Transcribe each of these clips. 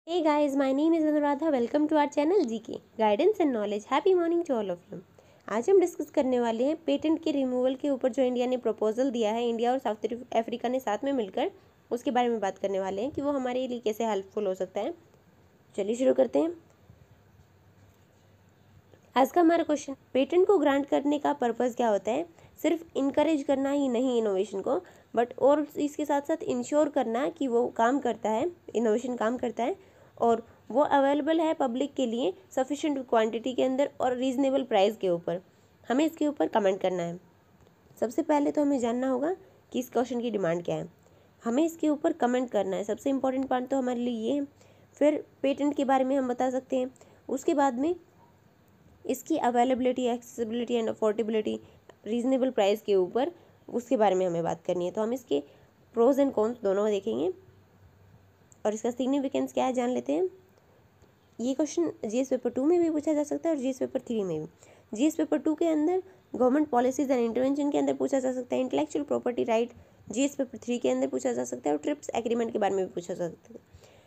Hey guys, my name is Anuradha. Welcome to our channel GK Guidance and Knowledge. Happy morning to all of you. आज हम discuss करने वाले हैं patent के removal के ऊपर जो इंडिया ने प्रपोजल दिया है, इंडिया और साउथ अफ्रीका ने साथ में मिलकर उसके बारे में बात करने वाले हैं कि वो हमारे लिए कैसे हेल्पफुल हो सकता है। चलिए शुरू करते हैं। आज का हमारा क्वेश्चन, पेटेंट को ग्रांट करने का पर्पज़ क्या होता है? सिर्फ इनकरेज करना ही नहीं इनोवेशन को, बट और इसके साथ साथ इंश्योर करना कि वो काम करता है, इनोवेशन काम करता है और वो अवेलेबल है पब्लिक के लिए सफिशेंट क्वांटिटी के अंदर और रीज़नेबल प्राइस के ऊपर। हमें इसके ऊपर कमेंट करना है। सबसे पहले तो हमें जानना होगा कि इस क्वेश्चन की डिमांड क्या है। हमें इसके ऊपर कमेंट करना है, सबसे इम्पोर्टेंट पार्ट तो हमारे लिए ये है। फिर पेटेंट के बारे में हम बता सकते हैं। उसके बाद में इसकी availability, accessibility and affordability, reasonable price के ऊपर उसके बारे में हमें बात करनी है। तो हम इसके प्रोज एंड कॉन्स दोनों देखेंगे और इसका सिग्निफिकेंस क्या है जान लेते हैं। ये क्वेश्चन जीएस पेपर 2 में भी पूछा जा सकता है और जीएस पेपर 3 में भी। जीएस पेपर 2 के अंदर गवर्नमेंट पॉलिसीज एंड इंटरवेंशन के अंदर पूछा जा सकता है। Intellectual property right GS paper 3 के अंदर पूछा जा सकता है और ट्रिप्स एग्रीमेंट के बारे में भी पूछा जा सकता है।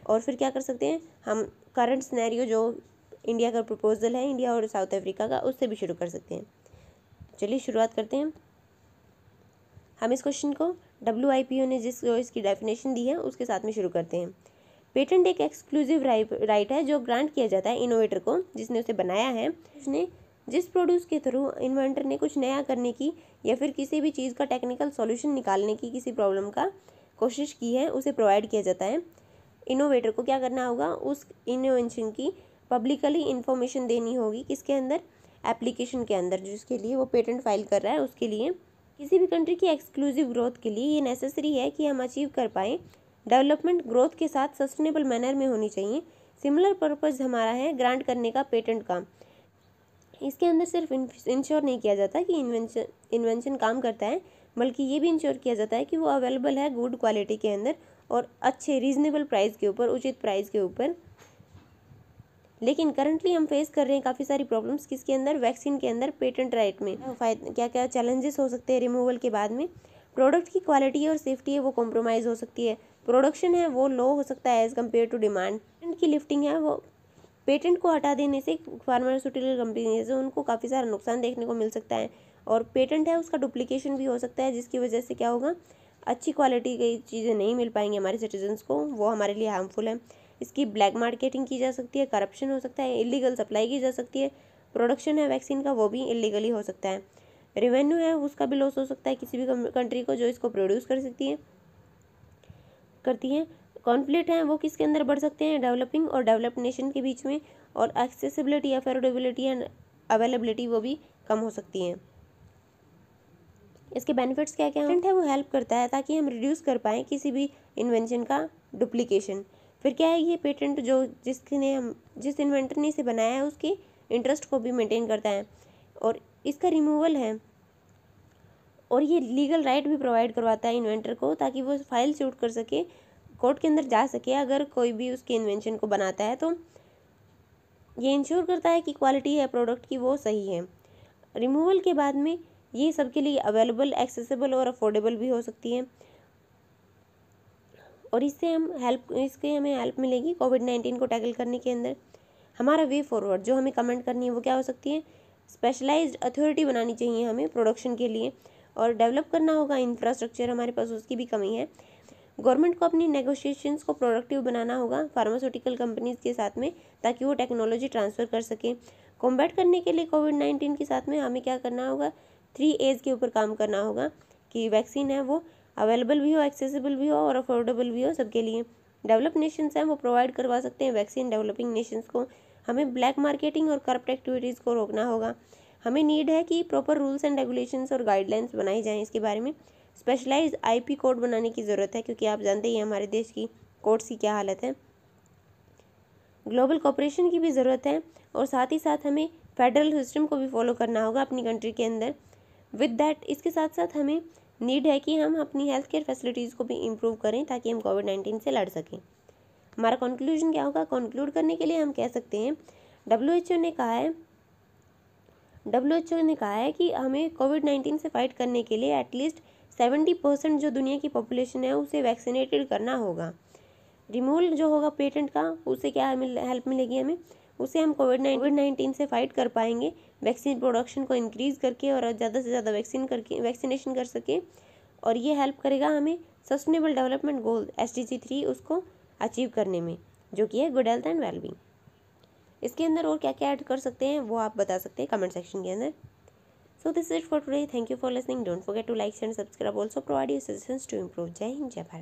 और फिर क्या कर सकते हैं हम, करंट सिनेरियो जो इंडिया का प्रपोजल है, इंडिया और साउथ अफ्रीका का, उससे भी शुरू कर सकते हैं। चलिए शुरुआत करते हैं। हम इस क्वेश्चन को WIPO ने जो इसकी डेफिनेशन दी है उसके साथ में शुरू करते हैं। पेटेंट एक एक्सक्लूसिव राइट है जो ग्रांट किया जाता है इनोवेटर को, जिसने उसे बनाया है। उसने जिस प्रोड्यूस के थ्रू इन्वेंटर ने कुछ नया करने की या फिर किसी भी चीज़ का टेक्निकल सॉल्यूशन निकालने की, किसी प्रॉब्लम का कोशिश की है, उसे प्रोवाइड किया जाता है। इनोवेटर को क्या करना होगा, उस इनोवेशन की पब्लिकली इन्फॉर्मेशन देनी होगी। किसके अंदर? एप्लीकेशन के अंदर, जिसके लिए वो पेटेंट फाइल कर रहा है उसके लिए। किसी भी कंट्री की एक्सक्लूसिव ग्रोथ के लिए ये नेसेसरी है कि हम अचीव कर पाएँ। डेवलपमेंट ग्रोथ के साथ सस्टेनेबल मैनर में होनी चाहिए। सिमिलर पर्पज़ हमारा है ग्रांट करने का पेटेंट का। इसके अंदर सिर्फ इंश्योर नहीं किया जाता कि इन्वेंशन काम करता है, बल्कि ये भी इंश्योर किया जाता है कि वो अवेलेबल है गुड क्वालिटी के अंदर और अच्छे रीज़नेबल प्राइस के ऊपर, उचित प्राइस के ऊपर। लेकिन करंटली हम फेस कर रहे हैं काफ़ी सारी प्रॉब्लम्स। किसके अंदर? वैक्सीन के अंदर पेटेंट राइट में क्या क्या चैलेंजेस हो सकते हैं रिमूवल के बाद में। प्रोडक्ट की क्वालिटी और सेफ्टी है वो कॉम्प्रोमाइज़ हो सकती है। प्रोडक्शन है वो लो हो सकता है as compare to demand. Patent की लिफ्टिंग है वो, पेटेंट को हटा देने से फार्मास्यूटिकल कंपनीज उनको काफ़ी सारा नुकसान देखने को मिल सकता है। और पेटेंट है उसका डुप्लीकेशन भी हो सकता है, जिसकी वजह से क्या होगा, अच्छी क्वालिटी की चीज़ें नहीं मिल पाएंगी हमारे सिटीजन्स को, वो हमारे लिए हार्मफुल है। इसकी ब्लैक मार्केटिंग की जा सकती है, करप्शन हो सकता है, इलीगल सप्लाई की जा सकती है। प्रोडक्शन है वैक्सीन का वो भी इलीगली हो सकता है। रेवेन्यू है उसका भी लॉस हो सकता है किसी भी कंट्री को जो इसको प्रोड्यूस करती है। कॉन्फ्लिक्ट हैं वो किसके अंदर बढ़ सकते हैं? डेवलपिंग और डेवलप्ड नेशन के बीच में। और एक्सेसिबिलिटी, अफोर्डेबिलिटी एंड अवेलेबिलिटी वो भी कम हो सकती हैं। इसके बेनिफिट्स क्या क्या है? वो हेल्प करता है ताकि हम रिड्यूस कर पाएँ किसी भी इन्वेंशन का डुप्लीकेशन। फिर क्या है, ये पेटेंट जो जिस इन्वेंटर ने इसे बनाया है उसके इंटरेस्ट को भी मेंटेन करता है। और इसका रिमूवल है और ये लीगल राइट भी प्रोवाइड करवाता है इन्वेंटर को, ताकि वो फाइल शूट कर सके, कोर्ट के अंदर जा सके अगर कोई भी उसके इन्वेंशन को बनाता है। तो ये इंश्योर करता है कि क्वालिटी है प्रोडक्ट की वो सही है। रिमूवल के बाद में ये सबके लिए अवेलेबल, एक्सेसिबल और अफोर्डेबल भी हो सकती है। और इससे हमें हेल्प मिलेगी कोविड-19 को टैकल करने के अंदर। हमारा वे फॉरवर्ड जो हमें कमेंट करनी है वो क्या हो सकती है? स्पेशलाइज्ड अथॉरिटी बनानी चाहिए हमें प्रोडक्शन के लिए, और डेवलप करना होगा इंफ्रास्ट्रक्चर, हमारे पास उसकी भी कमी है। गवर्नमेंट को अपनी नेगोशिएशंस को प्रोडक्टिव बनाना होगा फार्मास्यूटिकल कंपनीज के साथ में, ताकि वो टेक्नोलॉजी ट्रांसफ़र कर सकें। कॉम्बैट करने के लिए कोविड-19 के साथ में हमें क्या करना होगा? 3 A's के ऊपर काम करना होगा कि वैक्सीन है वो अवेलेबल भी हो, एक्सेसिबल भी हो और अफोर्डेबल भी हो सबके लिए। डेवलप नेशंस हैं वो प्रोवाइड करवा सकते हैं वैक्सीन डेवलपिंग नेशंस को। हमें ब्लैक मार्केटिंग और करप्ट एक्टिविटीज़ को रोकना होगा। हमें नीड है कि प्रॉपर रूल्स एंड रेगुलेशंस और गाइडलाइंस बनाई जाएँ इसके बारे में। स्पेशलाइज्ड IP कोड बनाने की ज़रूरत है, क्योंकि आप जानते ही हैं हमारे देश की कोर्ट्स की क्या हालत है। ग्लोबल कोऑपरेशन की भी ज़रूरत है और साथ ही साथ हमें फेडरल सिस्टम को भी फॉलो करना होगा अपनी कंट्री के अंदर। विद दैट, इसके साथ साथ हमें नीड है कि हम अपनी हेल्थ केयर फैसिलिटीज़ को भी इम्प्रूव करें ताकि हम कोविड-19 से लड़ सकें। हमारा कंक्लूजन क्या होगा? कंक्लूड करने के लिए हम कह सकते हैं WHO ने कहा है कि हमें कोविड-19 से फाइट करने के लिए एटलीस्ट 70% जो दुनिया की पॉपुलेशन है उसे वैक्सीनेटेड करना होगा। रिमूवल जो होगा पेटेंट का, उससे क्या हेल्प मिलेगी हमें, उससे हम कोविड-19 से फाइट कर पाएंगे, वैक्सीन प्रोडक्शन को इंक्रीज़ करके और ज़्यादा से ज़्यादा वैक्सीनेशन कर सके। और ये हेल्प करेगा हमें सस्टेनेबल डेवलपमेंट गोल SDG 3 उसको अचीव करने में, जो कि है गुड हेल्थ एंड वेलबींग। इसके अंदर और क्या क्या ऐड कर सकते हैं वो आप बता सकते हैं कमेंट सेक्शन के अंदर। So this is it for today. Thank you for listening. Don't forget to like, share and subscribe. Also provide your suggestions to improve. जय हिंद, जय भारत।